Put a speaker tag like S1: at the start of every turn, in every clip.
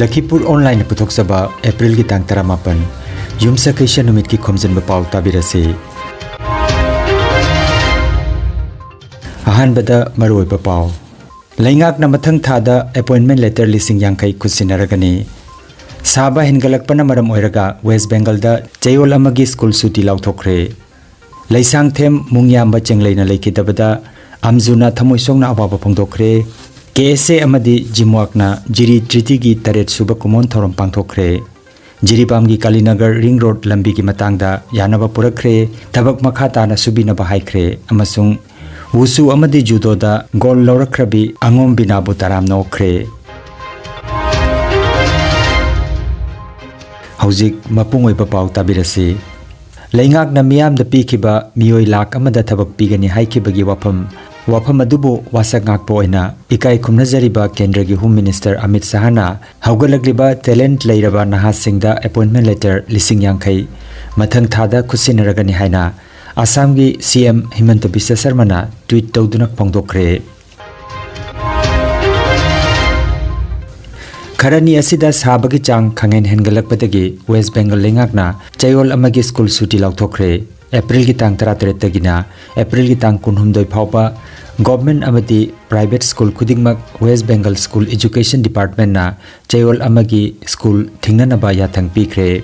S1: Lakhipuronline puthokchaba April gi tang 18 yumsa kaisa numit ki Khomjinba Pao tabirase ahanbada maroiba Pao laingak na mathang thada appointment letter lising yangkai khusinaragani saba hingalakpana maram oiraga West Bengal da chayol amagi school suti lauthokre laisang them mungyamba chengleina leikidabada amjuna thamoisongna awaba phongdokre KSA amadi Jimwakna Jiri Triti gi Taret Suba Kumon Thorom Pangthokre Jiribam gi Kalinagar Ring Road lambi gi matangda yanaba purakre tabak makhata na subina bahaikre amasung wusu amadi judo da gol lawrakrabi angom binabu taram nokre Hauzik mapungoi Pao tabirasi laingak na miyam da pikiba miyoi lak amada tabak pigani haikibagi wafam adubu wasak ngakpo oina ikai khumnajariba kendra gi Home Minister Amit Sahana haugalakliba talent leiraba nahasingda appointment letter lising yangkai mathang thada khusinaragani haina Assam gi CM Himanta Biswa Sarmana tweet tawdunak phongdokre Kharani asida sabagi chang khangen hengalakpadagi West Bengal lengakna chayol amagi school suti lauthokre April gi tang 13 tagina April gi tang 19 phawba government amati private school khudingmak West Bengal School Education Department na chayol amagi school thingnanaba yathang pikre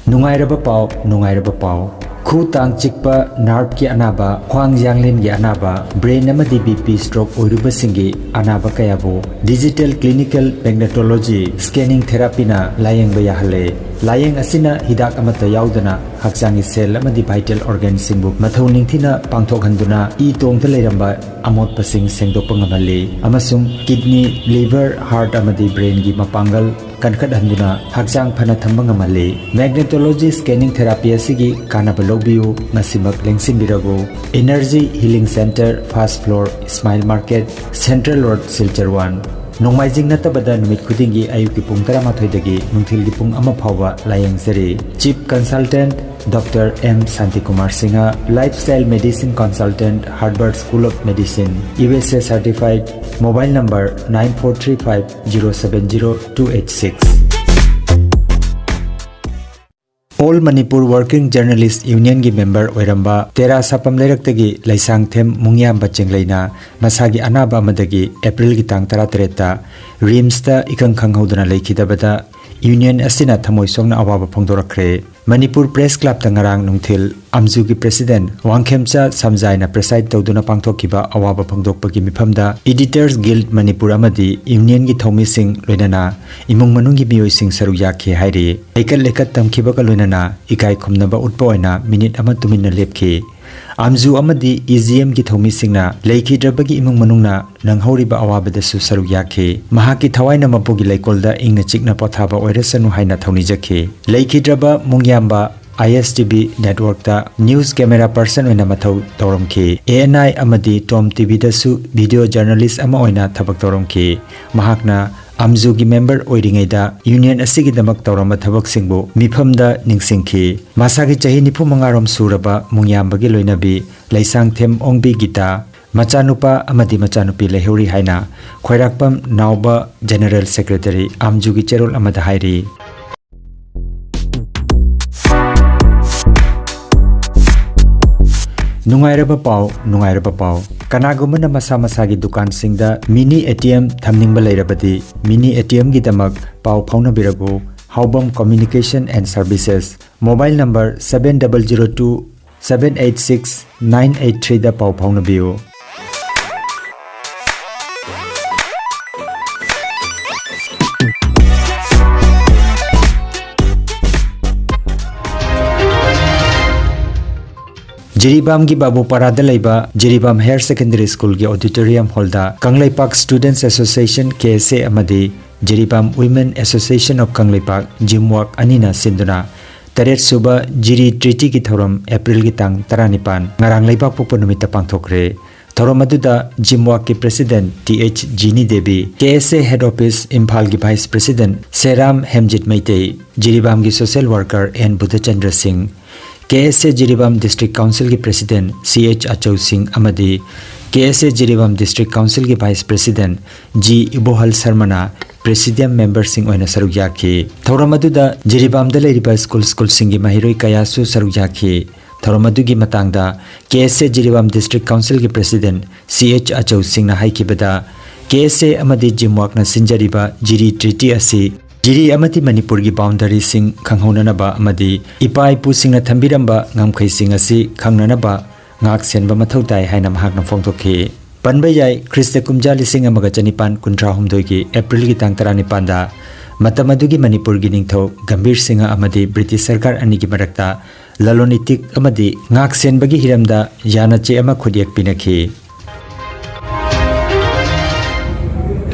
S1: Nungairaba Pao khu tang chikpa nerve ki anaba khwang janglin gi anaba brain amadi BP stroke oiruba singi anaba kayabo digital clinical magnetology scanning therapy na layeng ba yahale layeng asina hidak amata yaudana hakchangi cell amadi vital organ singbu mathau ningthina pangthok handuna I tongta leiramba amot pasing sengdokpa ngamali amasung kidney liver heart amadi brain gi mapangal kankat handuna hakchang phana thamba ngamali magnetology scanning therapy asigi kanaba lobbiu ngasimak lengsin birago energy healing center first floor Smile Market Central Road Silchar 1 Nongmaijing natabada numit khudingi ayuki pung 13 dagi nungthil gi pung 1 phawba layeng seri Chief Consultant Dr. M. Santikumar Singha Lifestyle Medicine Consultant Harvard School of Medicine USA Certified Mobile number 9435070286 All Manipur Working Journalist Union gi member oiramba Tera sapam leiraktagi laisang them mungyamba chengleina masagi anaba amadagi April gi tang 13 ta Rims ta ikang khanghoduna leikidabada Union asina thamoi songna awaba phongdorakre Manipur Press Club ta ngarang nungthil Amzu gi President Wangkhemcha Samjaina preside tawduna pangthokiba awaba phongdokpagi mifamda Editors Guild Manipur amadi Union gi thomi sing loinana imung manungi miyoi sing saru yakhe hairi ekal lekat tamkhiba ka loinana ikai khumnaba utpoina minute ama tuminna lepkhi Amzu amadi EGM gi thomi singna leiki drabagi imung manungna nanghoriba awabada su saru yakhe mahaki thawaina mapugi leikolda ingna chikna pothaba oirasanu haina thoni jakhe leiki draba mungyamba ISTV network ta news camera person oina mathau toromki ANI amadi Tom TV da su video journalist ama oina thabak toromki mahakna Amzu gi member oiringaida union asigi damak tawrama thabak singbu mifamda ningsingki masagi chahi 95 rom suraba mungyambagi loinabi laisang them ongbi gita machanupa amadi machanupi lehuri haina khoirakpam nauba general secretary Amzu gi cherol amada hairi Nungairaba Pao Kanagumana masa-masagi dukan singda mini ATM thamningba leirabadi mini ATM gi damak pau phauna birago Haubam Communication and Services mobile number 7002 786 983 da pau phauna biyo Jiribam gi Babu Parada laiba Jiribam Higher Secondary School gi Auditorium Hall da Kanglaipak Students Association KSA amadi Jiribam Women Association of Kanglaipak Jimwak anina sinduna Taret suba Jiri Treaty gi thoram April gi tang 19 ngarang laipak pokpo numita pangthokre thoram aduda Jimwak ki President TH Jini Devi KSA Head Office Imphal gi Vice President Seram Hemjit Maitei Jiribam gi Social Worker N Buddhachandra Singh KSA Jiribam District Council ki President CH Achau Singh amadi KSA Jiribam District Council की Vice President G Ibohal Sarmana Presidium Member Singh oina saruk yakhi Thoramadu Jiribam da leiriba school singi mahiroi kayasu saruk yakhi Thoramadu gi matangda KSA Jiribam District Council की President CH Achau Singh na haikibada KSA amadi Jimwak na sinjariba Jiri Treaty asi Jiri amati Manipur gi boundary sing khanghona ba amadi ipai pu sing na thambiramba ngamkhai sing asi khangnana ba ngak senba mathau tai haina mahak na phongthokhi panba yai Krista kumja lising amaga chanipan kuntra humdoi gi April gi tang 19 da matamadu gi Manipur gi ningthau Gambir Singh amadi British Sarkar ani gi marakta lalonitik amadi ngak senba gi hiramda yana che ama khodiak pinakhi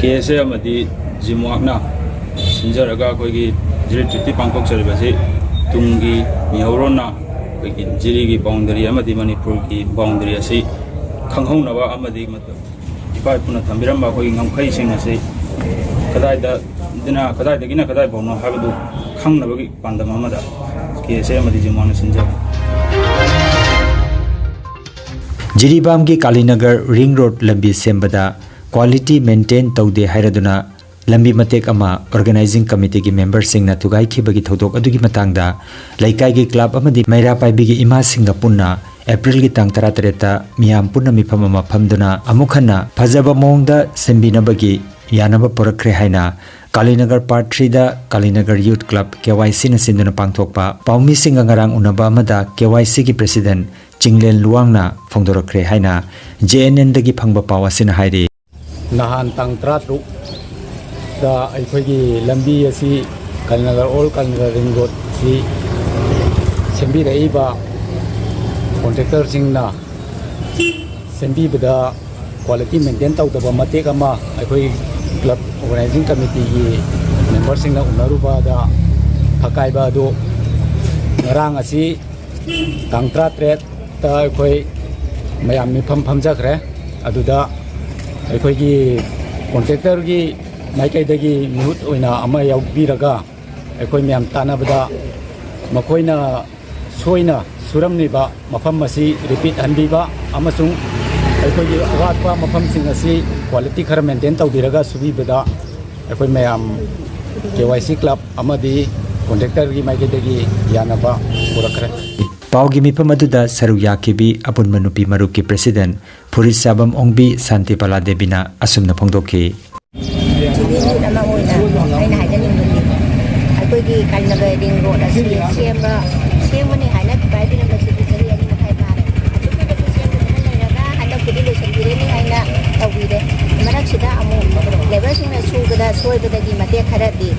S2: KSA amadi Jimwak na sinjaraga koigi jiri treaty pangkok saribasi tungi mihorona koigi jiri gi boundary amadi Manipur gi boundary asi khanghona ba amadi mata ipai puna thambiramba koigi ngamkhai sing asi kadai da dina kadai da gina kadai bono habadu khangna bagi pandama amada KSA amadi Jimwak na sinjara
S1: Jiribam gi Kalinagar Ring Road lambi sembada quality maintain taude hairaduna lambi matek ama organizing committee gi member sing na thugai khibagi thodok adugi matangda laikai gi club amadi maira paibi gi ima singa punna April gi tang 13 ta miyam punna mifam ama phamduna amukhana phajaba mongda sembinabagi yanaba porakre haina Kalinagar Part 3 da Kalinagar Youth Club KYC na sinduna pangthokpa paumi singa ngarang unaba amada KYC gi president Chinglen Luangna phongdorakre haina JNN dagi phangba pawasina hairi
S3: nahan tang tratu da aikogi lambi asi Kalinagar all Kalinagar ring road si sembi rei ba contractor singna sembi bada quality maintain tau da mate kama aikoi club organizing committee gi member singna unaru ba da thakai ba do ngarang asi tang trat ta aikoi mayam mi pham jakre aduda aikogi contractor gi Naikai dagi mihut oina ama yaubiraga aikoi myam tanabada makoina soina suramni ba mafam masi repeat hanbi ba amasung aikoi awatpa mafam sing asi quality khara maintain tawbiraga subi bada aikoi mayam KYC club amadi contractor gi maikai dagi yanaba purakre
S1: Paugi mifam aduda saru yakibi apun manupi marup ki president Puri Sabam Ongbi Santipala Debina asumna phongdokhi
S4: nama oina aina hajan nungguin aku gi Kalinagar ring road asi siapa ni haina bai bin masih jadi ani makai mare aku ke siapa ni naga handa kudi le sendiri ni haina tawide marak sida amu level sing na su gada soi gada gi mate khara di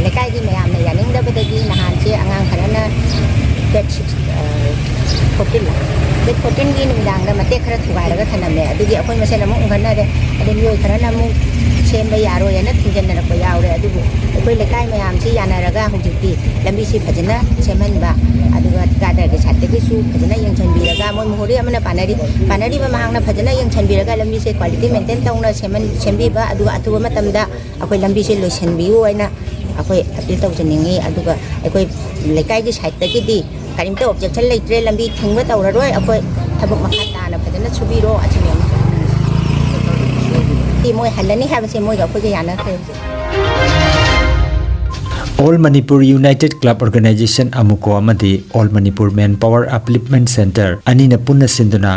S4: lekai gi mayam na yaning da bada gi nahan che angang khara na bet 14 bet 14 gi nimdang da mate khara thugai raga thaname adugi akoi masena mu ungana de ade nioi khara na mu ꯁꯦꯝꯕ ꯌꯥꯔꯣꯏꯅ ꯊꯤꯡꯖꯤꯟꯅꯔꯛꯄ ꯌꯥꯎꯔꯦ ꯑꯗꯨꯕꯨ ꯑꯩꯈꯣꯏ ꯂꯩꯀꯥꯏ ꯃꯌꯥꯝꯁꯤ ꯌꯥꯅꯔꯒ ꯍꯧꯖꯤꯛꯇꯤ ꯂꯝꯕꯤꯁꯤ ꯐꯖꯅ ꯁꯦꯝꯍꯟꯕ ꯑꯗꯨꯒ ꯊꯤꯀꯥꯗꯔꯒꯤ ꯁꯥꯏꯠꯇꯒꯤꯁꯨ ꯐꯖꯅ ꯌꯦꯡꯁꯤꯟꯕꯤꯔꯒ ꯃꯣꯏ ꯃꯣꯍꯣꯔꯤ ꯑꯃꯅ ꯄꯥꯟꯅꯔꯤꯕ ꯃꯍꯥꯛꯅ ꯐꯖꯅ ꯌꯦꯡꯁꯤꯟꯕꯤꯔꯒ ꯂꯝꯕꯤꯁꯦ ꯀ꯭ꯋꯥꯂꯤꯇꯤ ꯃꯦꯟꯇꯦꯟ ꯇꯧꯅ ꯁꯦꯝꯕꯤꯕ ꯑꯗꯨꯒ ꯑꯊꯨꯕ ꯃꯇꯝꯗ ꯑꯩꯈꯣꯏ ꯂꯝꯕꯤꯁꯦ ꯂꯣꯏꯁꯤꯟꯕꯤꯌꯨ ꯍꯥꯏꯅ ꯑꯩꯈꯣꯏ ꯑꯄꯤꯜ ꯇꯧꯖꯅꯤꯡꯉꯤ ꯑꯗꯨꯒ ꯑꯩꯈꯣꯏ ꯂꯩꯀꯥꯏꯒꯤ ꯁꯥꯏꯠꯇꯒꯤꯗꯤ ꯀꯔꯤꯝꯇ ꯑꯣꯕꯖꯦꯛꯁꯟ ꯂꯩꯇ꯭ꯔꯦ ꯂꯝꯕꯤ ꯊꯤꯡꯕ ꯇꯧꯔꯔꯣꯏ ꯑꯩꯈꯣꯏ ꯊꯕꯛ ꯃꯈꯥ ꯇꯥꯅ ꯐꯖꯅ ꯁꯨꯕꯤꯔꯣ ꯑꯁꯤꯅꯤ moi halani habase moi ga khoi yana khai
S1: All Manipur United Club Organization Amuko amadi All Manipur Manpower Upliftment Center anina punna sinduna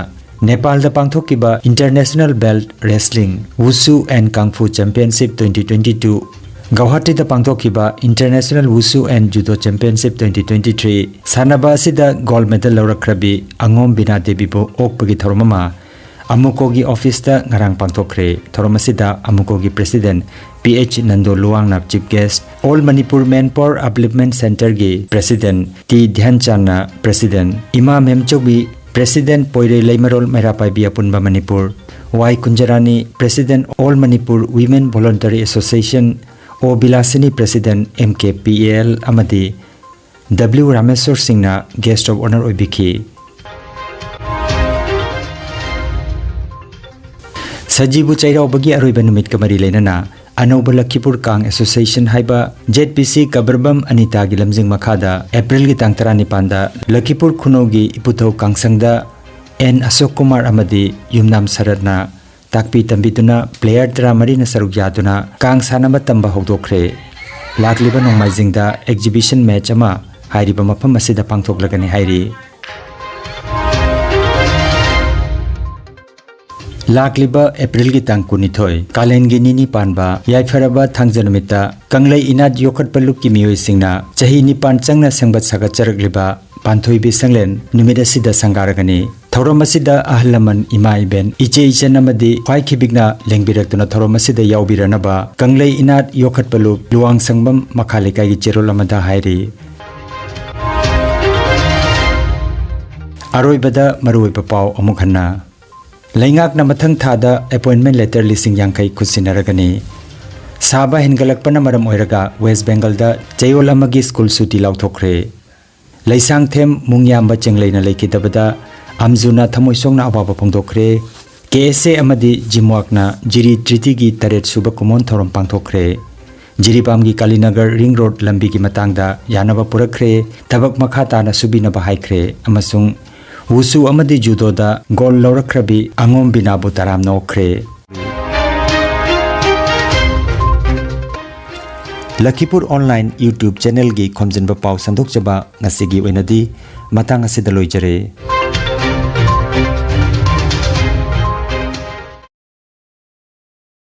S1: Nepal da pangthokiba International Belt Wrestling Wushu and Kung Fu Championship 2022 Guwahati da pangthokiba International Wushu and Judo Championship 2023 sanaba asida gold medal lawrakrabi Angom Bina Devi bo okpagi thormama Amukogi office da ngarang pangthokre thoromasida Amukogi president PH Nando Luang na chief guest All Manipur Manpower Upliftment Center gi president T Dhyanchandna president Imam Hemchobi president Poire Leimarol Merapai Biapunba Manipur Y Kunjarani president All Manipur Women Voluntary Association O Bilasini president MKPAL amadi W Rameswar Singh na guest of honor oibiki Sajibu Chairau bagi aroiba numit kamari lenana Anauba Lakhipur Kang Association haiba ZPC Kabarbam Anita Gilamjing Makada April gi tang 19 da Lakhipur Khunogi Iputhau Kangsangda N Ashok Kumar amadi Yumnam Saratna takpi tambiduna player tramari na saruk yaduna kang sanaba tamba hokdokre lakliba nongmaijingda exhibition match ama hairiba mafam asida pangthoklagani hairi lakliba April gi tang kunithoi kalen gi nini panba yaifharaba thangjanamita kanglai inat yokhat paluk ki mioi singna chahi ni pan changna sangbat saga charagliba panthoi bi sanglen numida sida sangaragani thauromasida ahlaman ima iben iche ichen amadi khwai khibigna lengbirak thauromasida yaubiranaba kanglai inat yokhat paluk luang sangbam makhalikai gi cherol amada hairi aroibada maruiba pau amukhanna Laingak na mathang thada appointment letter lising yangkai khusinaragani Saba hengalakpana maram oiraga West Bengal da chayol amagi school suti lauthokre Laisang them mungyamba chengleina leikidabada amjuna thamoisongna awaba phongdokre KSA amadi jimwakna jiri triti gi taret suba kumon thorom pangthokre Jiribam gi Kalinagar ring road lambi gi matangda yanaba purakre tabak makha tana subinaba haikre amasung Wusu amadi judo da gol laurakrabi angom binabu taram nokre Lakhipur online YouTube channel gi Khomjinba Pao sandok jaba ngasigi oinadi matang asidaloi jare